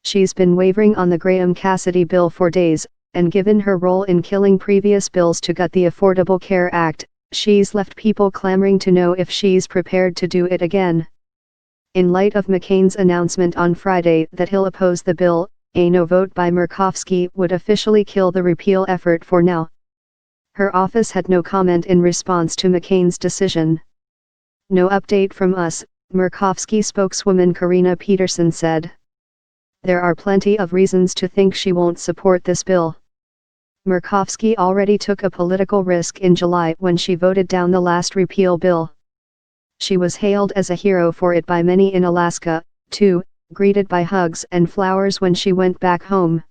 She's been wavering on the Graham-Cassidy bill for days, and given her role in killing previous bills to gut the Affordable Care Act, she's left people clamoring to know if she's prepared to do it again. In light of McCain's announcement on Friday that he'll oppose the bill, a no vote by Murkowski would officially kill the repeal effort for now. Her office had no comment in response to McCain's decision. "No update from us," Murkowski spokeswoman Karina Peterson said. "There are plenty of reasons to think she won't support this bill." Murkowski already took a political risk in July when she voted down the last repeal bill. She was hailed as a hero for it by many in Alaska, too, greeted by hugs and flowers when she went back home.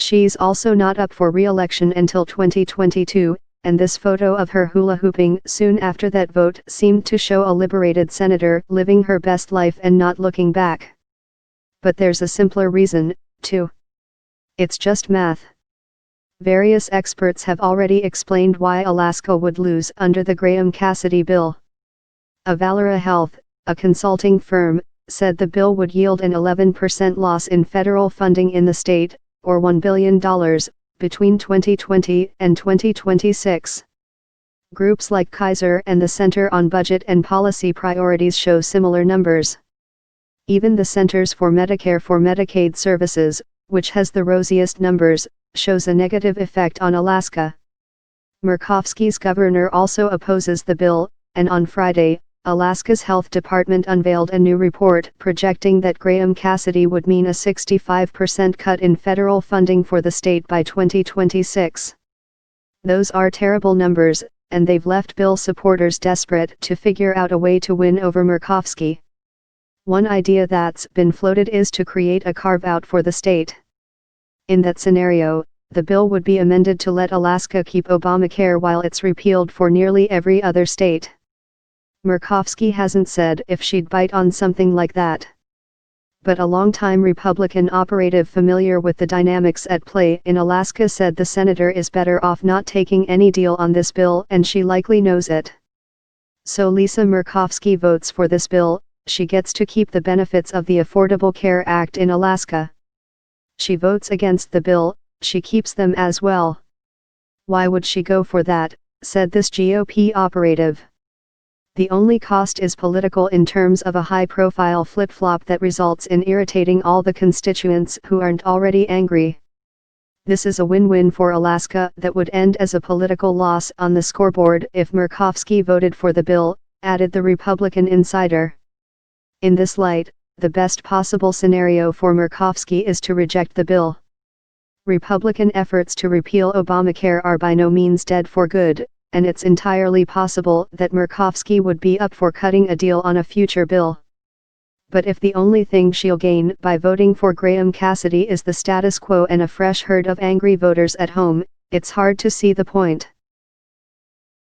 She's also not up for re-election until 2022, and this photo of her hula hooping soon after that vote seemed to show a liberated senator living her best life and not looking back. But there's a simpler reason, too. It's just math. Various experts have already explained why Alaska would lose under the Graham-Cassidy bill. Valera Health, a consulting firm, said the bill would yield an 11% loss in federal funding in the state, or $1 billion, between 2020 and 2026. Groups like Kaiser and the Center on Budget and Policy Priorities show similar numbers. Even the Centers for Medicare for Medicaid Services, which has the rosiest numbers, shows a negative effect on Alaska. Murkowski's governor also opposes the bill, and on Friday, Alaska's health department unveiled a new report projecting that Graham-Cassidy would mean a 65% cut in federal funding for the state by 2026. Those are terrible numbers, and they've left bill supporters desperate to figure out a way to win over Murkowski. One idea that's been floated is to create a carve-out for the state. In that scenario, the bill would be amended to let Alaska keep Obamacare while it's repealed for nearly every other state. Murkowski hasn't said if she'd bite on something like that. But a longtime Republican operative familiar with the dynamics at play in Alaska said the senator is better off not taking any deal on this bill, and she likely knows it. So Lisa Murkowski votes for this bill, she gets to keep the benefits of the Affordable Care Act in Alaska. She votes against the bill, she keeps them as well. Why would she go for that, said this GOP operative. The only cost is political in terms of a high-profile flip-flop that results in irritating all the constituents who aren't already angry. This is a win-win for Alaska that would end as a political loss on the scoreboard if Murkowski voted for the bill, added the Republican insider. In this light, the best possible scenario for Murkowski is to reject the bill. Republican efforts to repeal Obamacare are by no means dead for good, and it's entirely possible that Murkowski would be up for cutting a deal on a future bill. But if the only thing she'll gain by voting for Graham-Cassidy is the status quo and a fresh herd of angry voters at home, it's hard to see the point.